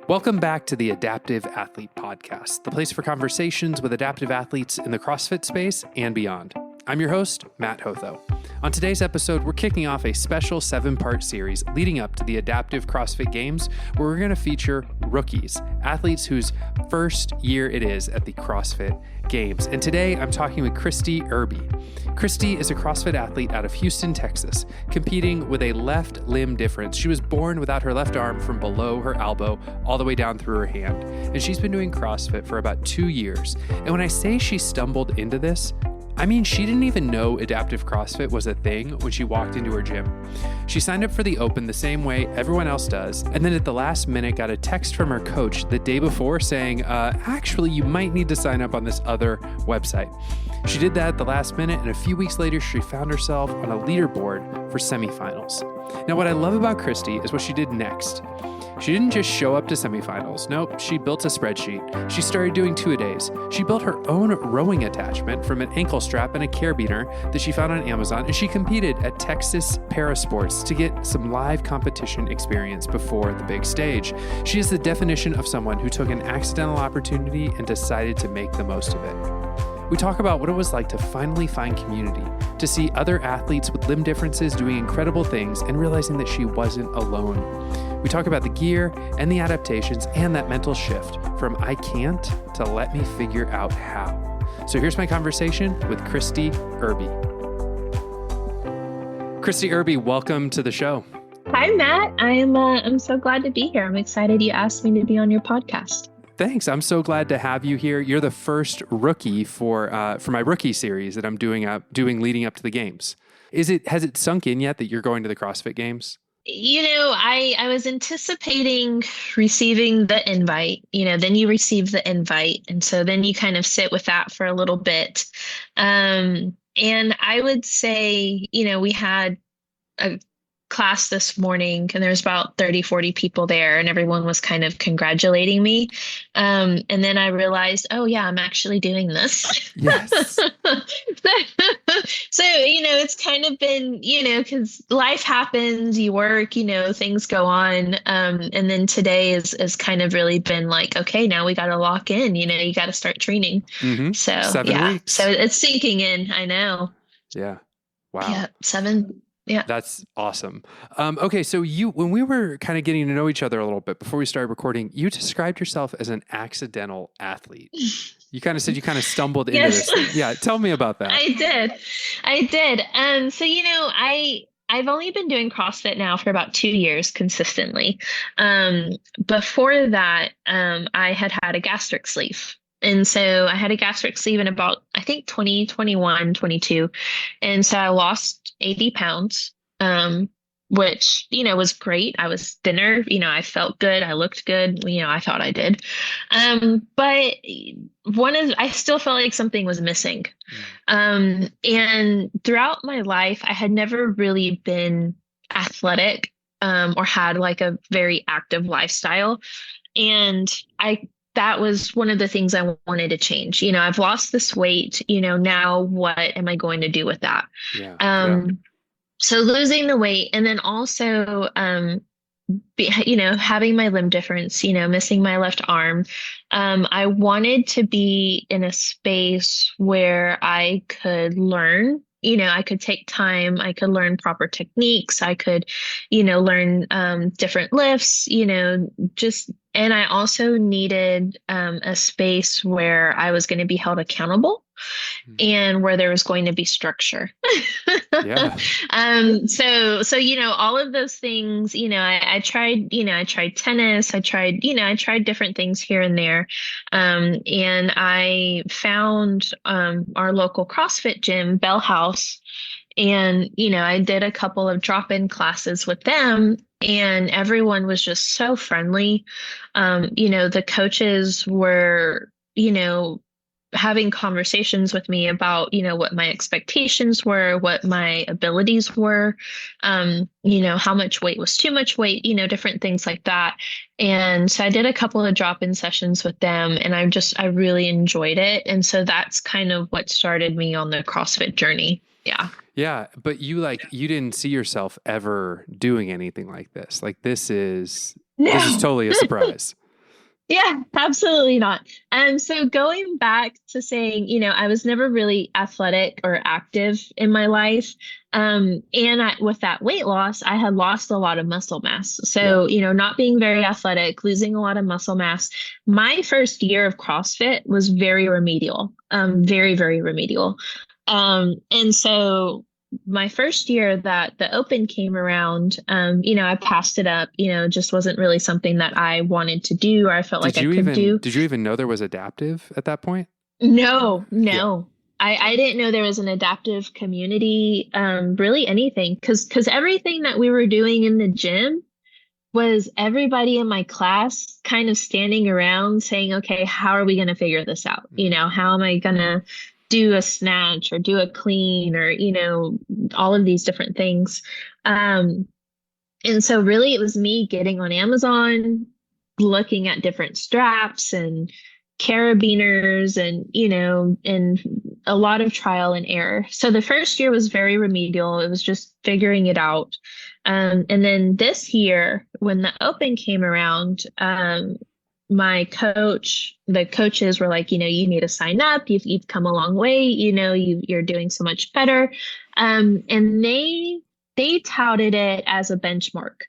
Welcome back to the Adaptive Athlete Podcast, the place for conversations with adaptive athletes in the CrossFit space and beyond. I'm your host, Matt Hotho. On today's episode, we're kicking off a special 7-part series leading up to the Adaptive CrossFit Games, where we're going to feature rookies, athletes whose first year it is at the CrossFit Games. And today, I'm talking with Kristee Irby. Kristee is a CrossFit athlete out of Houston, Texas, competing with a left limb difference. She was born without her left arm from below her elbow all the way down through her hand. And she's been doing CrossFit for about 2 years. And when I say she stumbled into this, I mean, she didn't even know adaptive CrossFit was a thing when she walked into her gym. She signed up for the Open the same way everyone else does, and then at the last minute got a text from her coach the day before saying, actually, you might need to sign up on this other website. She did that at the last minute, and a few weeks later, she found herself on a leaderboard for semifinals. Now, what I love about Kristee is what she did next. She didn't just show up to semifinals. Nope, she built a spreadsheet. She started doing 2-a-days. She built her own rowing attachment from an ankle strap and a carabiner that she found on Amazon, and she competed at Texas Parasports to get some live competition experience before the big stage. She is the definition of someone who took an accidental opportunity and decided to make the most of it. We talk about what it was like to finally find community, to see other athletes with limb differences doing incredible things and realizing that she wasn't alone. We talk about the gear and the adaptations and that mental shift from I can't to let me figure out how. So here's my conversation with Kristee Irby. Kristee Irby, welcome to the show. Hi, Matt. I'm so glad to be here. I'm excited you asked me to be on your podcast. Thanks. I'm so glad to have you here. You're the first rookie for my rookie series that I'm doing leading up to the games. Has it sunk in yet that you're going to the CrossFit Games? I was anticipating receiving the invite, then you receive the invite. And so then you kind of sit with that for a little bit. And I would say, we had a class this morning and there's about 30, 40 people there and everyone was kind of congratulating me. And then I realized, oh yeah, I'm actually doing this. Yes. So, it's kind of been, because life happens, you work, things go on. And then today is kind of really been like, okay, now we got to lock in, you got to start training. Mm-hmm. So 7 weeks. So it's sinking in. I know. Yeah. Wow. Yeah. 7. Yeah. That's awesome. Okay. So when we were kind of getting to know each other a little bit before we started recording, you described yourself as an accidental athlete. You kind of said you kind of stumbled into this thing. Yeah. Tell me about that. I did. So, I've only been doing CrossFit now for about 2 years consistently. Before that, I had a gastric sleeve. And so I had a gastric sleeve in about, I think 2021, 22. And so I lost 80 pounds, which, was great. I was thinner, I felt good. I looked good. I thought I did. But I still felt like something was missing. And throughout my life, I had never really been athletic, or had like a very active lifestyle. And that was one of the things I wanted to change. I've lost this weight, now what am I going to do with that? Yeah. So losing the weight and then also, having my limb difference, missing my left arm. I wanted to be in a space where I could learn. I could take time, I could learn proper techniques, I could, learn different lifts, and I also needed a space where I was going to be held accountable and where there was going to be structure. Yeah. So, all of those things, I tried tennis, I tried different things here and there. And I found our local CrossFit gym, Bell House. And, I did a couple of drop-in classes with them and everyone was just so friendly. The coaches were, having conversations with me about, what my expectations were, what my abilities were, how much weight was too much weight, different things like that. And so I did a couple of drop-in sessions with them and I really enjoyed it. And so that's kind of what started me on the CrossFit journey. Yeah. Yeah. But you didn't see yourself ever doing anything like this. Like this is totally a surprise. Yeah, absolutely not. So going back to saying, I was never really athletic or active in my life. With that weight loss, I had lost a lot of muscle mass. Yeah. So, not being very athletic, losing a lot of muscle mass. My first year of CrossFit was very remedial, very, very remedial. And so my first year that the open came around, I passed it up, just wasn't really something that I wanted to do or I felt like I could do. Did you even know there was adaptive at that point? No, Yeah. no. I didn't know there was an adaptive community, really anything, because everything that we were doing in the gym was everybody in my class kind of standing around saying, okay, how are we going to figure this out? How am I going to do a snatch or do a clean or, all of these different things. And so really it was me getting on Amazon, looking at different straps and carabiners and a lot of trial and error. So the first year was very remedial. It was just figuring it out. And then this year, when the open came around, the coaches were like, you need to sign up. You've come a long way. You're doing so much better. And they touted it as a benchmark.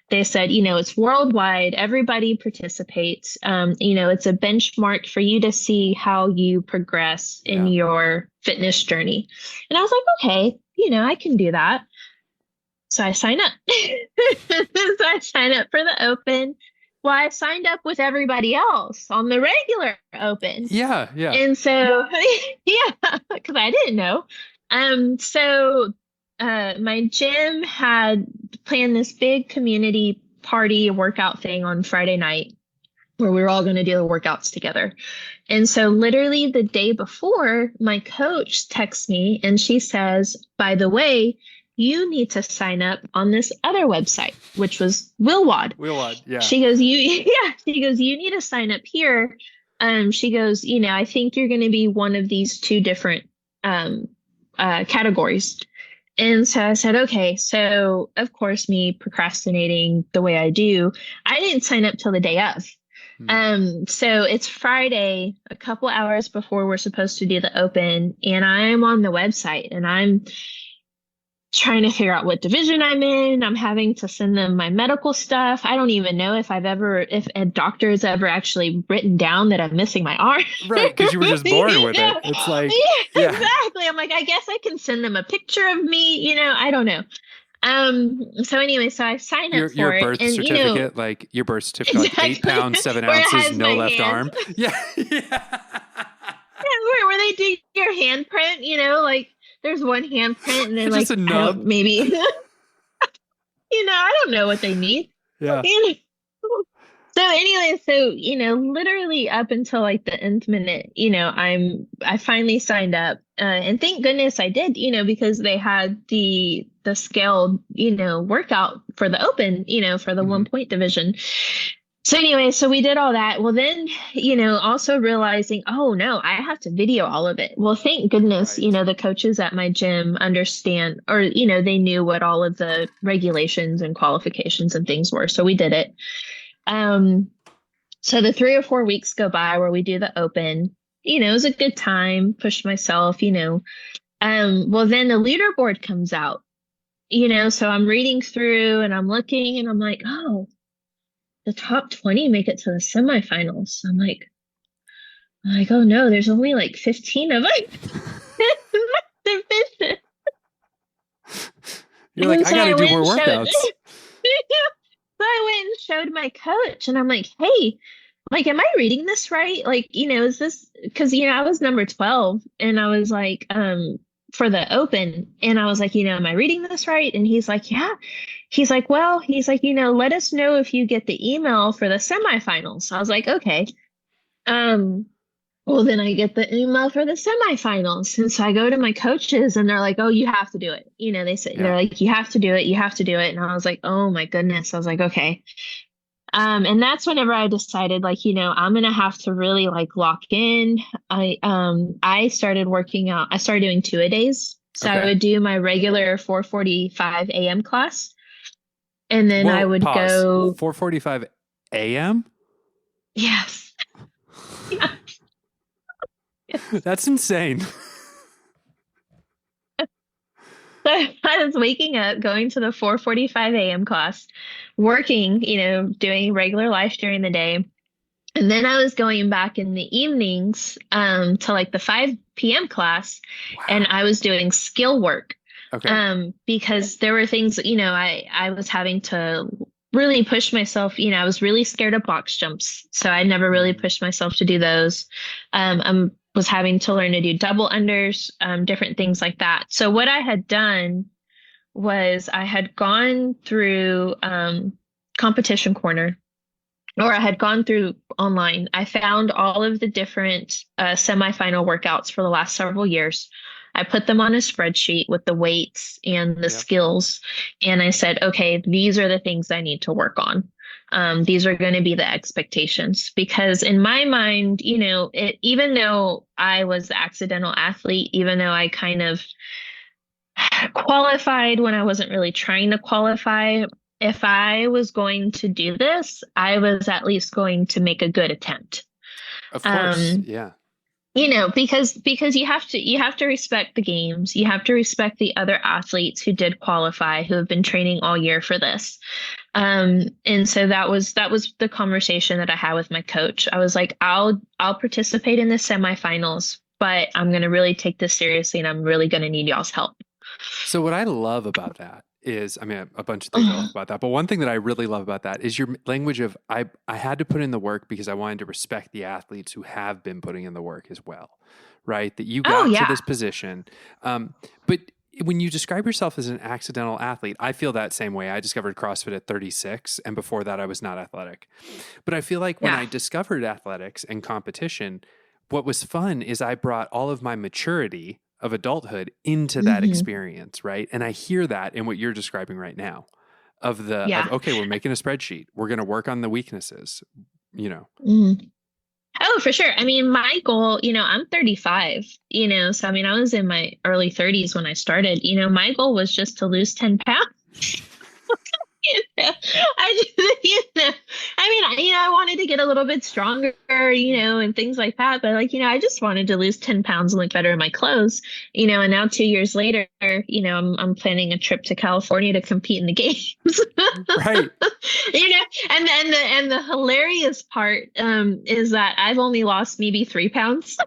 They said, it's worldwide, everybody participates. It's a benchmark for you to see how you progress in your fitness journey. And I was like, okay, I can do that. So I sign up. So I sign up for the open. Well, I signed up with everybody else on the regular open. Yeah, yeah. And so, yeah, because I didn't know. So my gym had planned this big community party workout thing on Friday night where we were all going to do the workouts together. And so literally the day before, my coach texts me and she says, by the way, you need to sign up on this other website, which was Willwad. Willwad, yeah. She goes, you need to sign up here. She goes, I think you're going to be one of these two different categories. And so I said, okay. So of course, me procrastinating the way I do, I didn't sign up till the day of. So it's Friday, a couple hours before we're supposed to do the open, and I'm on the website and I'm trying to figure out what division I'm in. I'm having to send them my medical stuff. I don't even know if a doctor has ever actually written down that I'm missing my arm. Right, because you were just born with it. It's like, yeah, exactly. I'm like, I guess I can send them a picture of me. I don't know. So anyway, so I signed up for your it. birth certificate, like your birth certificate, exactly. like 8 pounds, 7 ounces, no left arm. Yeah. Where they do your handprint, like there's one handprint and then just like a nub. maybe I don't know what they need. Yeah. So anyway, literally up until like the nth minute, I finally signed up, and thank goodness I did, because they had the scaled, workout for the open, for the 1 point division. So anyway, so we did all that. Well, then, also realizing, oh no, I have to video all of it. Well, thank goodness, right. The coaches at my gym understand, or, they knew what all of the regulations and qualifications and things were. So we did it. So the 3 or 4 weeks go by where we do the open, it was a good time, pushed myself, well, then the leaderboard comes out, so I'm reading through and I'm looking and I'm like, oh, the top 20 make it to the semifinals. I'm like, oh no, there's only like 15 of us. You're like, I gotta do more workouts. So I went and showed my coach and I'm like, hey, like, am I reading this right? Like, is this, because, I was number 12 and I was like, for the open, and I was like, am I reading this right? And he's like, yeah. He's like, well, let us know if you get the email for the semifinals. So I was like, okay. Well, then I get the email for the semifinals. And so I go to my coaches and they're like, oh, you have to do it. They say, they're like, you have to do it. You have to do it. And I was like, oh my goodness. I was like, okay. And that's whenever I decided, like, I'm going to have to really like lock in. I started working out. I started doing 2-a-days. So I would do my regular 4:45 a.m. class. And then I would go 4:45 a.m. Yes. Yeah. Yes. That's insane. So I was waking up, going to the 4:45 a.m. class, working, doing regular life during the day. And then I was going back in the evenings to like the 5 p.m. class, and Wow. I was doing skill work Okay. because there were things, I was having to really push myself. I was really scared of box jumps, so I never really Mm. pushed myself to do those. Was having to learn to do double unders, different things like that. So what I had done was I had gone through competition corner, or I had gone through online. I found all of the different semifinal workouts for the last several years. I put them on a spreadsheet with the weights and the Yep. skills. And I said, okay, these are the things I need to work on. These are going to be the expectations. Because in my mind, even though I was the accidental athlete, even though I kind of qualified when I wasn't really trying to qualify, if I was going to do this, I was at least going to make a good attempt. Of course. Um, Yeah. because you have to respect the games. You have to respect the other athletes who did qualify, who have been training all year for this. And so that was the conversation that I had with my coach. I was like, I'll participate in the semifinals, but I'm gonna really take this seriously, and I'm really gonna need y'all's help. So what I love about that is, I mean, a bunch of things I love about that, but one thing that I really love about that is your language of I had to put in the work because I wanted to respect the athletes who have been putting in the work as well, right? That you Oh got to yeah. this position, but when you describe yourself as an accidental athlete, I feel that same way. I discovered CrossFit at 36, and before that, I was not athletic. But I feel like when Yeah. I discovered athletics and competition, what was fun is I brought all of my maturity of adulthood into that Hmm. experience, right? And I hear that in what you're describing right now of Yeah. okay, we're making a spreadsheet. We're going to work on the weaknesses, you know. Mhm. Oh, for sure. I mean, my goal, I'm 35, so I mean, I was in my early 30s when I started. My goal was just to lose 10 pounds. I just, I mean, I wanted to get a little bit stronger, and things like that. But like, I just wanted to lose 10 pounds and look better in my clothes, and now 2 years later, I'm planning a trip to California to compete in the games. Right. And the hilarious part is that I've only lost maybe 3 pounds.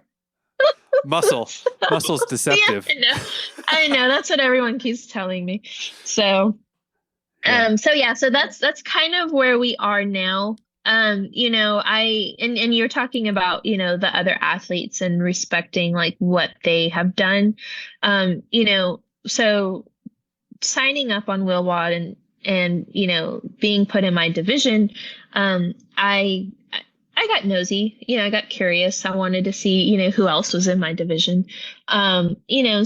Muscle. Muscle's Yeah, deceptive. I know that's what everyone keeps telling me. So Yeah. so that's kind of where we are now. And you're talking about, the other athletes and respecting like what they have done. So signing up on Wilwad and being put in my division, I got nosy, I got curious. I wanted to see, who else was in my division. So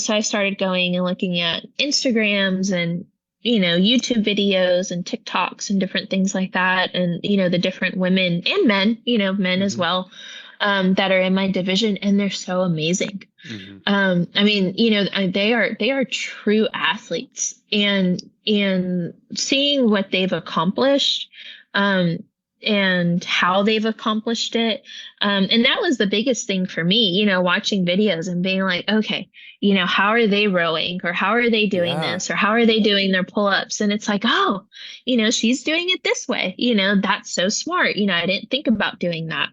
I started going and looking at Instagrams and, YouTube videos and TikToks and different things like that. And, the different women and men, men as Hmm. well, that are in my division, and they're so amazing. Hmm. I mean, they are true athletes, and seeing what they've accomplished, um, and how they've accomplished it. And that was the biggest thing for me, watching videos and being like, okay, how are they rowing, or how are they doing Yeah. this, or how are they doing their pull-ups? And it's like, oh, she's doing it this way. That's so smart. I didn't think about doing that.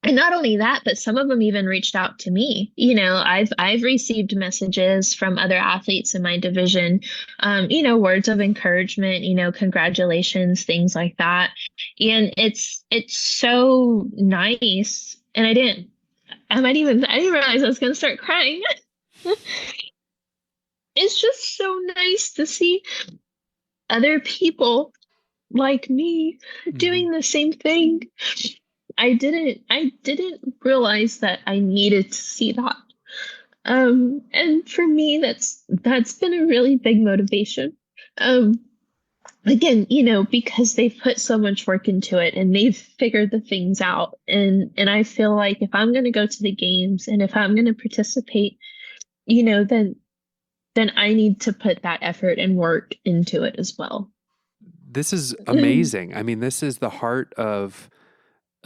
And not only that, but some of them even reached out to me. I've received messages from other athletes in my division, words of encouragement, congratulations, things like that. And it's so nice. And I didn't realize I was gonna start crying. It's just so nice to see other people like me Hmm. doing the same thing. I didn't realize that I needed to see that. And for me, that's been a really big motivation. Um, Again, because they've put so much work into it and they've figured the things out. And I feel like if I'm gonna go to the games and if I'm gonna participate, then I need to put that effort and work into it as well. This is amazing. I mean, this is the heart of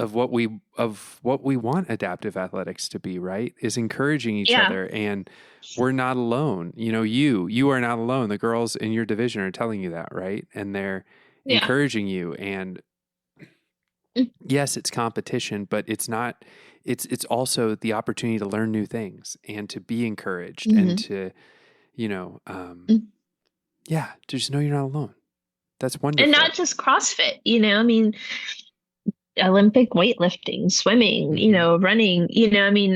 of what we want adaptive athletics to be, right? Is encouraging each Yeah. other, and we're not alone. You are not alone. The girls in your division are telling you that, right? And they're Yeah. encouraging you. And yes, it's competition, but it's not. It's also the opportunity to learn new things and to be encouraged and to, yeah, to just know you're not alone. That's wonderful. And not just CrossFit, I mean, Olympic weightlifting, swimming, running,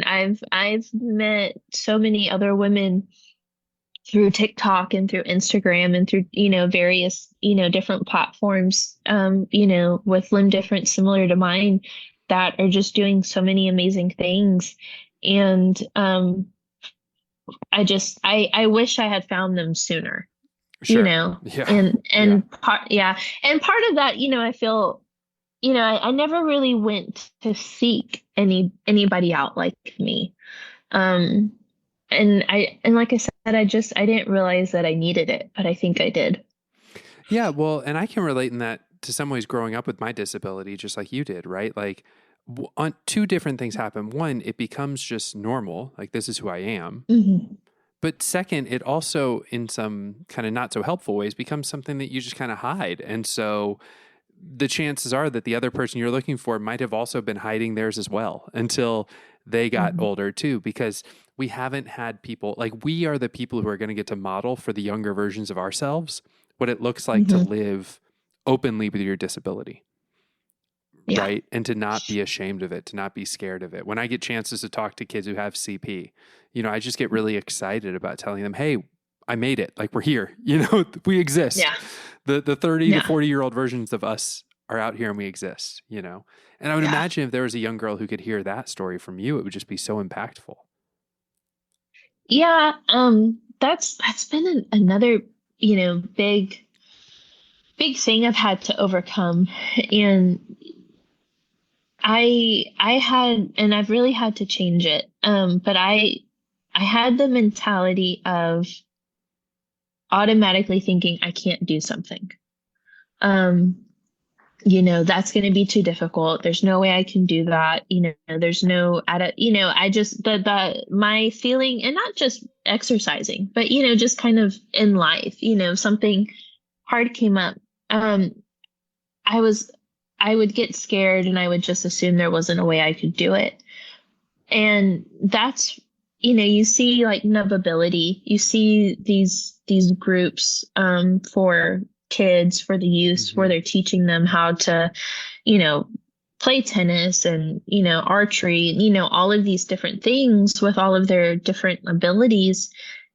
I've met so many other women through TikTok and through Instagram and through, various, different platforms, with limb difference similar to mine that are just doing so many amazing things. And I wish I had found them sooner. Sure. Yeah. And part of that, I feel, I never really went to seek anybody out like me. And like I said, I didn't realize that I needed it, but I think I did. Yeah. Well, and I can relate in that to some ways growing up with my disability, just like you did, right? Like on two different things happen. One, it becomes just normal. Like this is who I am. Mm-hmm. But second, it also in some kind of not so helpful ways becomes something that you just kind of hide. And so the chances are that the other person you're looking for might have also been hiding theirs as well until they got older too, because we haven't had people like we are the people who are going to get to model for the younger versions of ourselves what it looks like to live openly with your disability. Yeah. Right. And to not be ashamed of it, to not be scared of it. When I get chances to talk to kids who have CP, I just get really excited about telling them, hey, I made it. Like we're here, we exist. Yeah. The 30 to 40-year-old versions of us are out here and we exist, And I would imagine if there was a young girl who could hear that story from you, it would just be so impactful. Yeah. That's been another, big thing I've had to overcome. And I've really had to change it. But I had the mentality of automatically thinking I can't do something. That's going to be too difficult. There's no way I can do that. There's no, I just, my feeling, and not just exercising, but, just kind of in life, something hard came up. I would get scared and I would just assume there wasn't a way I could do it. And that's, you see like Nubbability, you see these groups, for kids, for the youth, where they're teaching them how to, play tennis and, archery, all of these different things with all of their different abilities.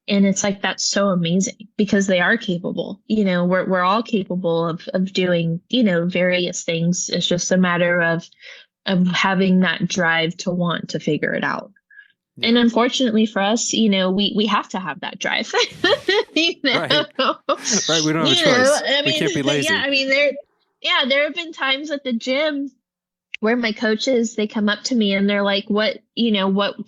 And it's like, that's so amazing because they are capable, we're all capable of doing, various things. It's just a matter of having that drive to want to figure it out. Yeah. And unfortunately for us, we have to have that drive. Right. Right. We don't have a choice. We can't be lazy. Yeah. There have been times at the gym where my coaches, they come up to me and they're like, what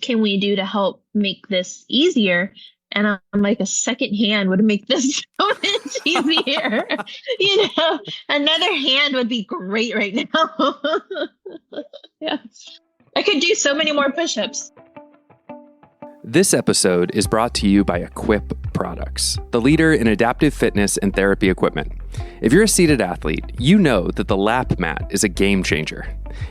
can we do to help make this easier? And I'm like, a second hand would make this so much easier. Another hand would be great right now. Yeah. I could do so many more push-ups. This episode is brought to you by Equip Products, the leader in adaptive fitness and therapy equipment. If you're a seated athlete, you know that the lap mat is a game changer.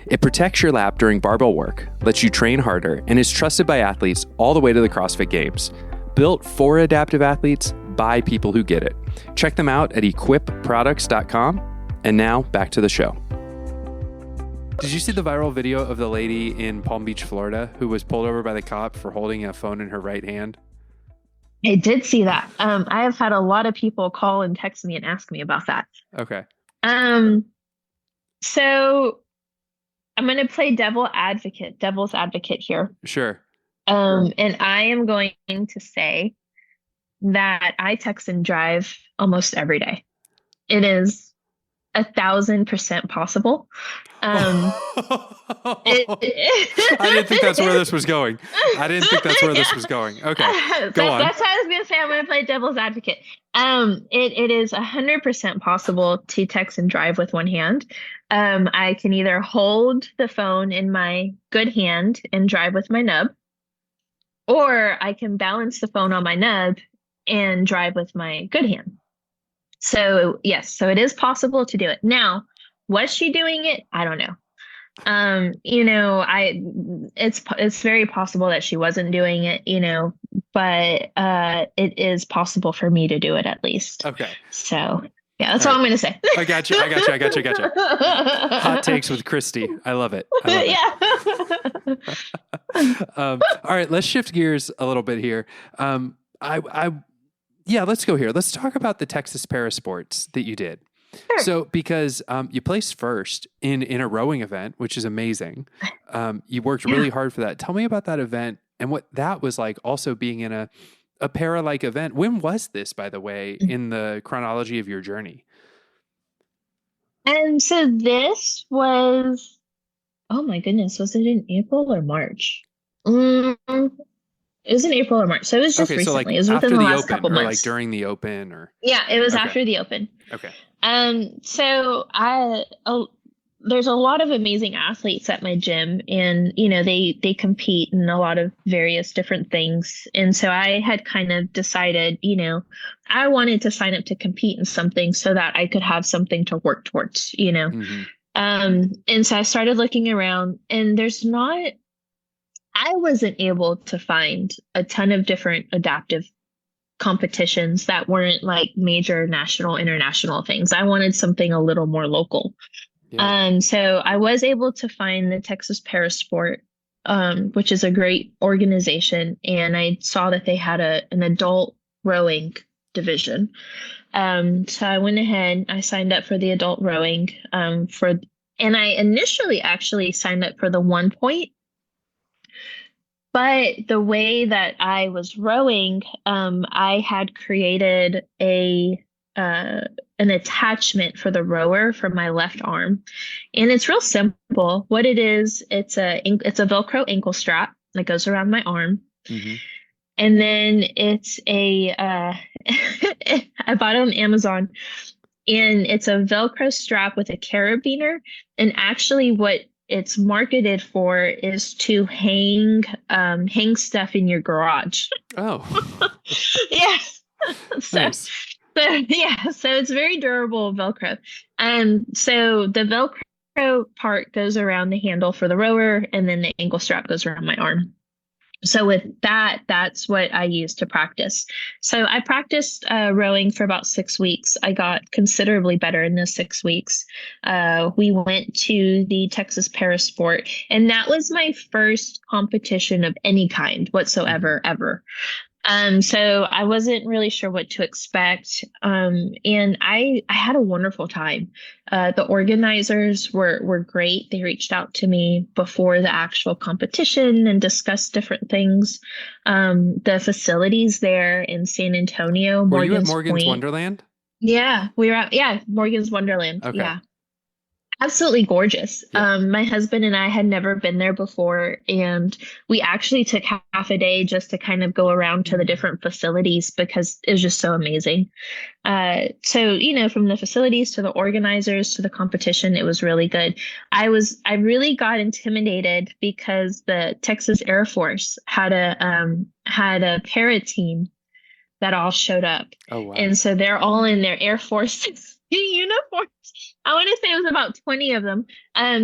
It protects your lap during barbell work, lets you train harder, and is trusted by athletes all the way to the CrossFit Games. Built for adaptive athletes by people who get it. Check them out at equipproducts.com. And now back to the show. Did you see the viral video of the lady in Palm Beach, Florida, who was pulled over by the cop for holding a phone in her right hand? I did see that. I have had a lot of people call and text me and ask me about that. Okay. So I'm going to play devil's advocate here. Sure. And I am going to say that I text and drive almost every day. It is 1,000% possible. Um, I didn't think that's where this was going. I didn't think that's where this was going. Okay, go on. That's how I was going to say. I'm going to play devil's advocate. It is 100% possible to text and drive with one hand. I can either hold the phone in my good hand and drive with my nub, or I can balance the phone on my nub and drive with my good hand. So yes, so it is possible to do it. Now, was she doing it? I don't know. It's very possible that she wasn't doing it, but it is possible for me to do it at least. Okay. So yeah, that's all I'm going to say. I got you. Hot takes with Kristee. I love it. All right, let's shift gears a little bit here. Let's go here. Let's talk about the Texas Parasports that you did. Sure. So, because you placed first in a rowing event, which is amazing. You worked really hard for that. Tell me about that event and what that was like, also being in a para-like event. When was this, by the way, in the chronology of your journey? And so this was, oh my goodness, was it in April or March? It was in April or March. So it was just recently. So like it was within the last couple months. Or like during the Open or? Yeah, it was after the Open. Okay. So there's a lot of amazing athletes at my gym, and they compete in a lot of various different things. And so I had kind of decided, I wanted to sign up to compete in something so that I could have something to work towards, Mm-hmm. And so I started looking around, and I wasn't able to find a ton of different adaptive competitions that weren't like major national, international things. I wanted something a little more local. Yeah. So I was able to find the Texas Parasport, which is a great organization. And I saw that they had an adult rowing division. So I went ahead, I signed up for the adult rowing, and I initially actually signed up for the 1 point. But the way that I was rowing, I had created an attachment for the rower for my left arm, and it's real simple. What it is, it's a Velcro ankle strap that goes around my arm, and then it's I bought it on Amazon, and it's a Velcro strap with a carabiner, and actually what it's marketed for is to hang stuff in your garage. Oh. Yeah. Nice. So it's very durable Velcro. So the Velcro part goes around the handle for the rower, and then the ankle strap goes around my arm. So with that's what I use to practice. So I practiced rowing for about 6 weeks. I got considerably better in those 6 weeks. We went to the Texas Parasport, and that was my first competition of any kind whatsoever, ever. So I wasn't really sure what to expect. And I had a wonderful time. The organizers were great. They reached out to me before the actual competition and discussed different things. The facilities there in San Antonio, Were you at Morgan's Morgan's Point. Wonderland? Yeah, we were at, Morgan's Wonderland. Okay. Yeah. Absolutely gorgeous. Yeah. My husband and I had never been there before, and we actually took half a day just to kind of go around to the different facilities because it was just so amazing. So, from the facilities to the organizers to the competition, it was really good. I really got intimidated because the Texas Air Force had a para team that all showed up. Oh, wow. And so they're all in their Air Force uniforms. I want to say it was about 20 of them.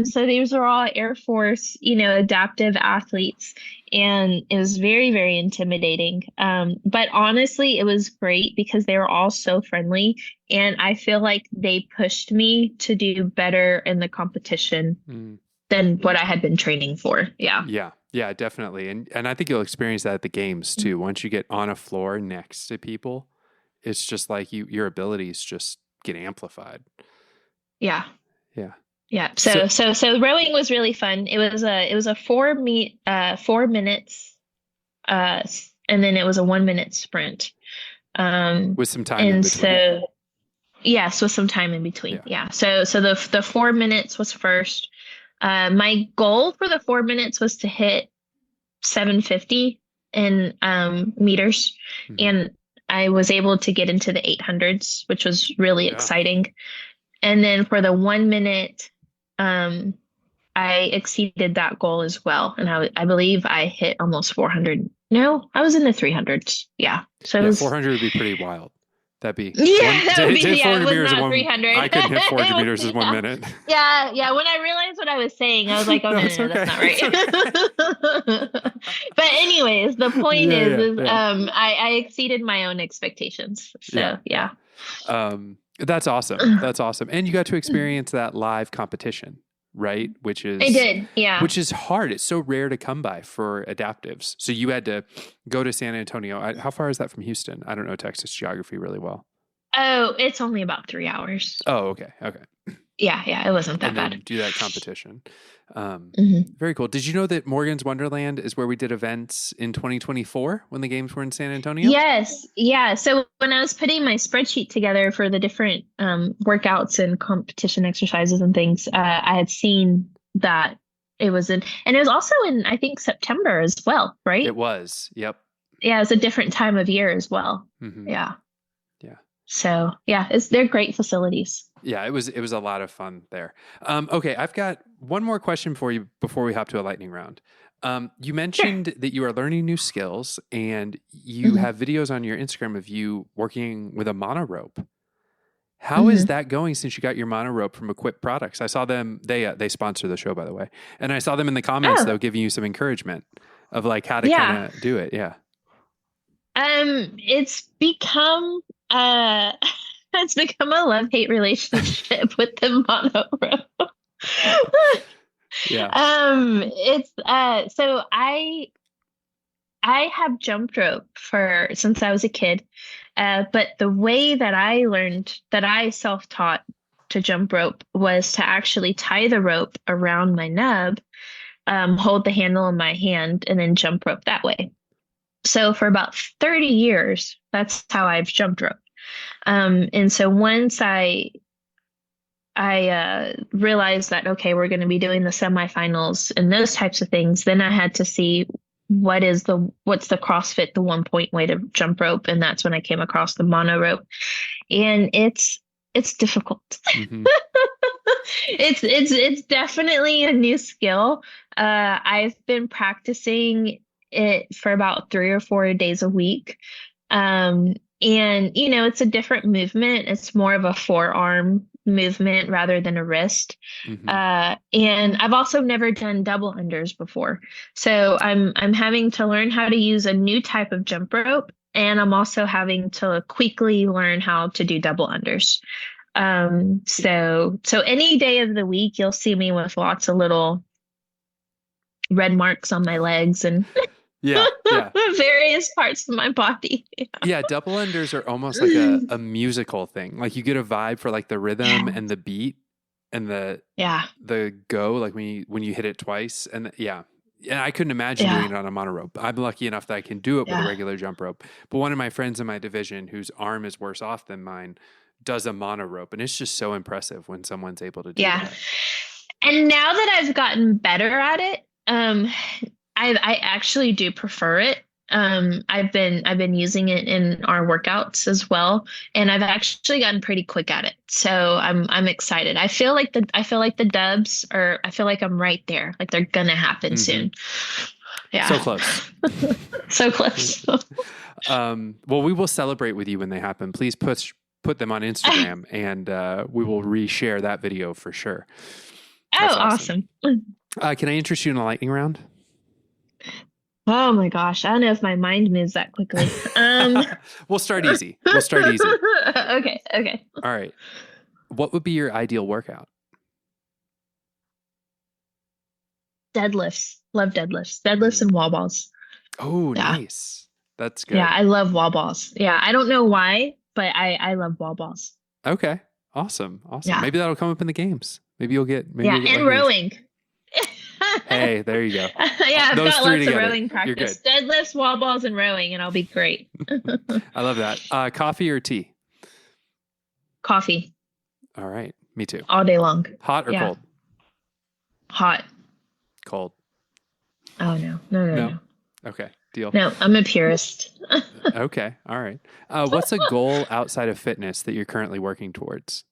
So these were all Air Force, adaptive athletes, and it was very, very intimidating. But honestly, it was great because they were all so friendly, and I feel like they pushed me to do better in the competition than what I had been training for. Yeah. Yeah, definitely. And I think you'll experience that at the games too. Once you get on a floor next to people, it's just like your abilities just get amplified. Yeah. So rowing was really fun. It was a 4 minutes, and then it was a 1 minute sprint. With some time in between. So Yes, with some time in between. Yeah. Yeah. So the 4 minutes was first. My goal for the 4 minutes was to hit 750 in meters, Hmm. and I was able to get into the 800s, which was really Yeah. exciting. And then for the 1 minute, um, I exceeded that goal as well, and I believe I hit almost 400. No, I was in the 300s. Yeah. So it Yeah. was 400 would be pretty wild. That'd be Yeah, that would to be, hit yeah, it 400 was meters in not one. 300. I couldn't hit 400 meters in one Yeah. minute. Yeah, yeah. When I realized what I was saying, I was like, oh No, no, it's no, no, okay. that's not It's okay. right. But anyways, the point Yeah, yeah, is yeah, I exceeded my own expectations. yeah, So yeah. yeah. That's awesome. That's awesome. And you got to experience that live competition, right? I did, yeah. Which is hard. It's so rare to come by for adaptives. So you had to go to San Antonio. How far is that from Houston? I don't know Texas geography really well. Oh, it's only about 3 hours. Oh, okay. Okay. Yeah, yeah, it wasn't that And bad. then do that competition. Hmm. Very cool. Did you know that Morgan's Wonderland is where we did events in 2024 when the games were in San Antonio? Yes, yeah. So when I was putting my spreadsheet together for the different workouts and competition exercises and things, I had seen that it was and it was also in, I think, September as well, right? It was. Yep. Yeah, it's a different time of year as well. Hmm. Yeah. Yeah. So yeah, they're great facilities. Yeah, it was a lot of fun there. Okay, I've got one more question for you before we hop to a lightning round. You Sure. mentioned that you are learning new skills and you Hmm. have videos on your Instagram of you working with a monorope. How is Hmm. that going since you got your monorope from Equip Products? I saw them, they sponsor the show, by the way. And I saw them in the comments, Oh, though, giving you some encouragement of like how to kind yeah. of do it. Yeah. It's become uh it's become a love-hate relationship with the monorail. Yeah. It's so I have jumped rope for since I was a kid. But the way that I learned that I self-taught to jump rope was to actually tie the rope around my nub, hold the handle in my hand, and then jump rope that way. So for about 30 years, that's how I've jumped rope. And so once I realized that, okay, we're going to be doing the semifinals and those types of things, then I had to see what's the CrossFit, the 1 point way to jump rope. And that's when I came across the mono rope. And it's difficult. Hmm. It's definitely a new skill. I've been practicing it for about 3 or 4 days a week. And it's a different movement. It's more of a forearm movement rather than a wrist. Hmm. And I've also never done double unders before. So I'm having to learn how to use a new type of jump rope, and I'm also having to quickly learn how to do double unders. So any day of the week you'll see me with lots of little red marks on my legs and Yeah. Yeah. various parts of my body. Yeah, double unders are almost like a musical thing. Like you get a vibe for like the rhythm Yeah. and the beat and Yeah. the go, like when you hit it twice. And yeah. And I couldn't imagine Yeah. doing it on a monorope. I'm lucky enough that I can do it with a Yeah. regular jump rope. But one of my friends in my division whose arm is worse off than mine does a monorope. And it's just so impressive when someone's able to do Yeah. that. And now that I've gotten better at it, I actually do prefer it. I've been using it in our workouts as well, and I've actually gotten pretty quick at it. So I'm excited. I feel like the dubs are. I feel like I'm right there. Like they're gonna happen soon. Yeah. So close. So close. Well, we will celebrate with you when they happen. Please put them on Instagram and we will reshare that video for sure. That's awesome. Can I interest you in a lightning round? Oh my gosh. I don't know if my mind moves that quickly. We'll start easy. Okay. All right. What would be your ideal workout? Deadlifts. Love deadlifts. Deadlifts and wall balls. Oh, Yeah. nice. That's good. Yeah, I love wall balls. Yeah, I don't know why, but I love wall balls. Okay. Awesome. Yeah. Maybe that'll come up in the games. Maybe you'll get And like rowing. Hey, there you go. Yeah, I've Those got three lots together. of rowing You're practice. Deadlifts, wall balls, and rowing, and I'll be great. I love that. Coffee or tea? Coffee. All right. Me too. All day long. Hot or cold? Hot. Cold. Oh, no. Okay. Deal. No, I'm a purist. Okay. All right. What's a goal outside of fitness that you're currently working towards?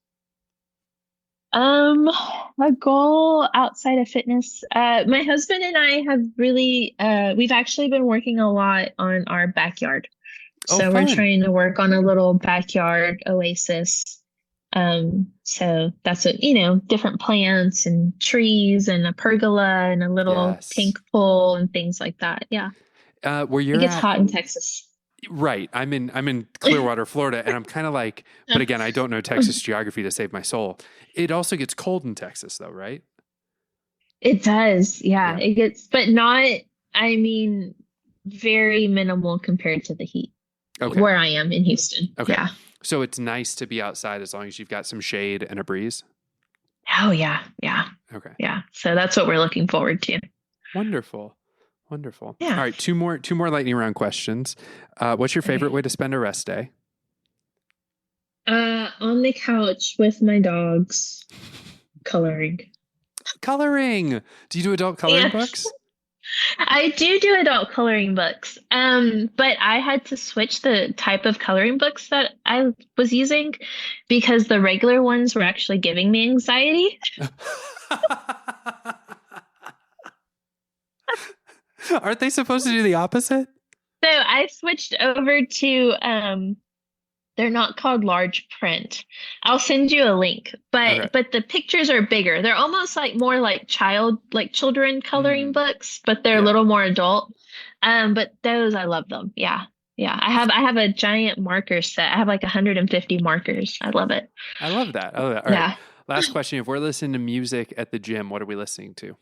A goal outside of fitness. My husband and I have really, we've actually been working a lot on our backyard. Oh, So fun. we're trying to work on a little backyard oasis. So that's what, different plants and trees and a pergola and a little Yes. pink pool and things like that. Yeah. Where It you're gets at, hot in Texas. right. I'm in Clearwater, Florida, and I'm kind of like, but again, I don't know Texas geography to save my soul. It also gets cold in Texas though, right? It does. Yeah. Yeah. It gets, but not, I mean, very minimal compared to the heat Okay. where I am in Houston. Okay. Yeah. So it's nice to be outside as long as you've got some shade and a breeze. Oh, yeah. Yeah. Okay. Yeah. So that's what we're looking forward to. Wonderful. Wonderful. Yeah. All right. Two more lightning round questions. What's your favorite way to spend a rest day? On the couch with my dogs, coloring. Coloring. Do you do adult coloring Yeah. books? I do adult coloring books. But I had to switch the type of coloring books that I was using because the regular ones were actually giving me anxiety. Aren't they supposed to do the opposite? So I switched over to they're not called large print. I'll send you a link, Okay. but the pictures are bigger. They're almost like more like children coloring books, but they're a little more adult. But those I love them. Yeah. Yeah. I have a giant marker set. I have like 150 markers. I love it. I love that. All right. Last question. If we're listening to music at the gym, what are we listening to?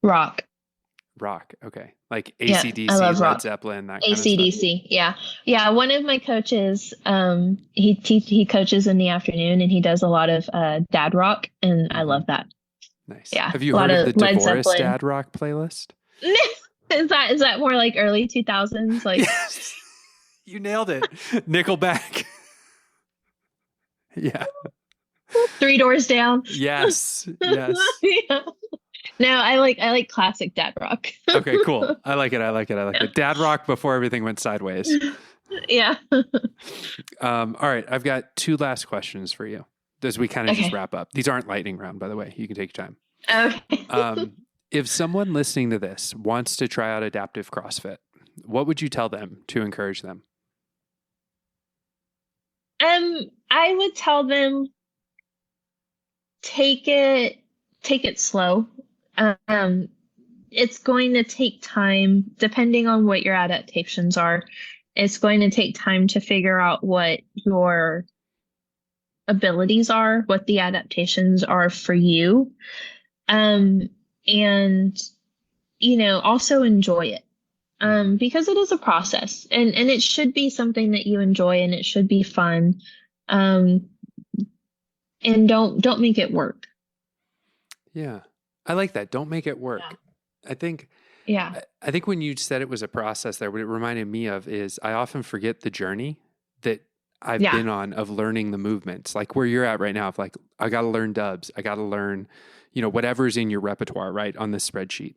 Rock. Okay. Like Yeah, AC/DC, I love Led rock. Zeppelin, that kind of stuff. AC/DC. Yeah. Yeah. One of my coaches, he coaches in the afternoon and he does a lot of dad rock, and I love that. Nice. Yeah. Have you a lot heard of the Led Divorce Zeppelin. Dad Rock playlist? Is that more like early 2000s? Like Yes. You nailed it. Nickelback. Yeah. Three Doors Down. Yes. Yeah. No, I like classic dad rock. Okay, cool. I like it. it. Dad rock before everything went sideways. Yeah. All right. I've got two last questions for you as we kind of just Okay. wrap up. These aren't lightning round, by the way. You can take your time. Okay. If someone listening to this wants to try out adaptive CrossFit, what would you tell them to encourage them? I would tell them take it slow. It's going to take time, depending on what your adaptations are. It's going to take time to figure out what your abilities are, what the adaptations are for you. And, also enjoy it. Because it is a process and it should be something that you enjoy and it should be fun. And don't make it work. Yeah. I like that. Don't make it work. Yeah. I think when you said it was a process there, what it reminded me of is I often forget the journey that I've been on of learning the movements, like where you're at right now. Of like, I got to learn dubs. I got to learn, whatever's in your repertoire, right, on this spreadsheet.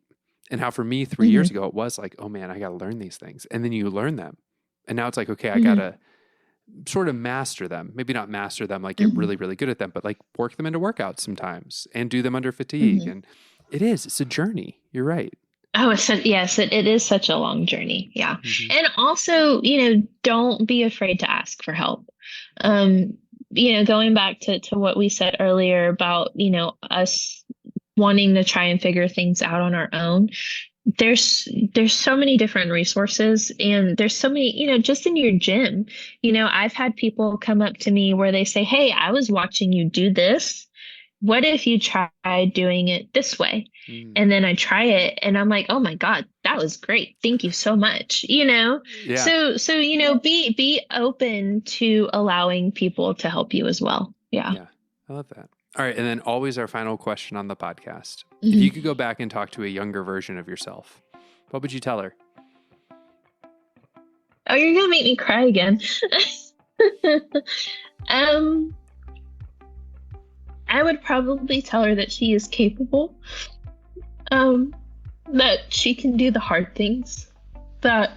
And how for me 3 years ago, it was like, oh man, I got to learn these things. And then you learn them. And now it's like, okay, I got to sort of master them. Maybe not master them, like get really, really good at them, but like work them into workouts sometimes and do them under fatigue. And it's a journey. You're right. Oh, yes, it is such a long journey. Yeah. And also, don't be afraid to ask for help. Going back to what we said earlier about, us wanting to try and figure things out on our own. There's so many different resources, and there's so many, just in your gym, I've had people come up to me where they say, hey, I was watching you do this. What if you tried doing it this way? And then I try it and I'm like, oh my God, that was great. Thank you so much. Yeah. So, be open to allowing people to help you as well. Yeah. I love that. All right. And then always our final question on the podcast. If you could go back and talk to a younger version of yourself, what would you tell her? Oh, you're going to make me cry again. Um, I would probably tell her that she is capable, um, that she can do the hard things, that,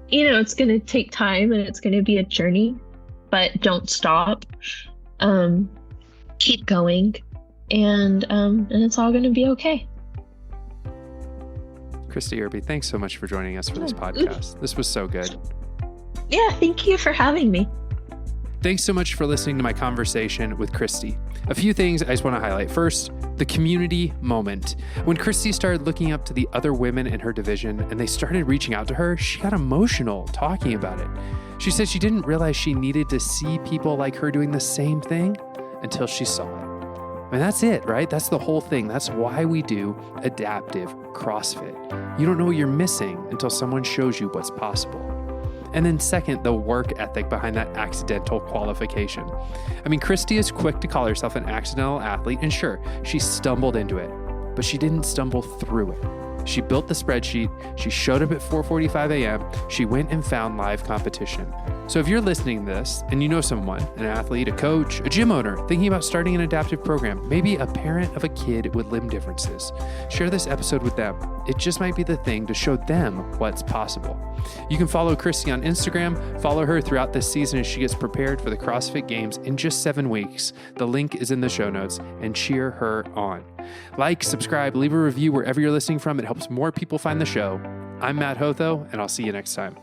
it's going to take time and it's going to be a journey, but don't stop. Keep going, and it's all going to be okay. Kristee, Irby, thanks so much for joining us for this podcast. This was so good. Yeah, thank you for having me. Thanks so much for listening to my conversation with Kristee. A few things I just want to highlight. First, the community moment. When Kristee started looking up to the other women in her division and they started reaching out to her, she got emotional talking about it. She said she didn't realize she needed to see people like her doing the same thing until she saw it. And that's it, right? That's the whole thing. That's why we do adaptive CrossFit. You don't know what you're missing until someone shows you what's possible. And then second, the work ethic behind that accidental qualification. I mean, Kristee is quick to call herself an accidental athlete, and sure, she stumbled into it, but she didn't stumble through it. She built the spreadsheet, she showed up at 4:45 a.m., she went and found live competition. So if you're listening to this and you know someone, an athlete, a coach, a gym owner, thinking about starting an adaptive program, maybe a parent of a kid with limb differences, share this episode with them. It just might be the thing to show them what's possible. You can follow Kristee on Instagram, follow her throughout this season as she gets prepared for the CrossFit Games in just 7 weeks. The link is in the show notes, and cheer her on. Like, subscribe, leave a review wherever you're listening from. It helps more people find the show. I'm Matt Hotho, and I'll see you next time.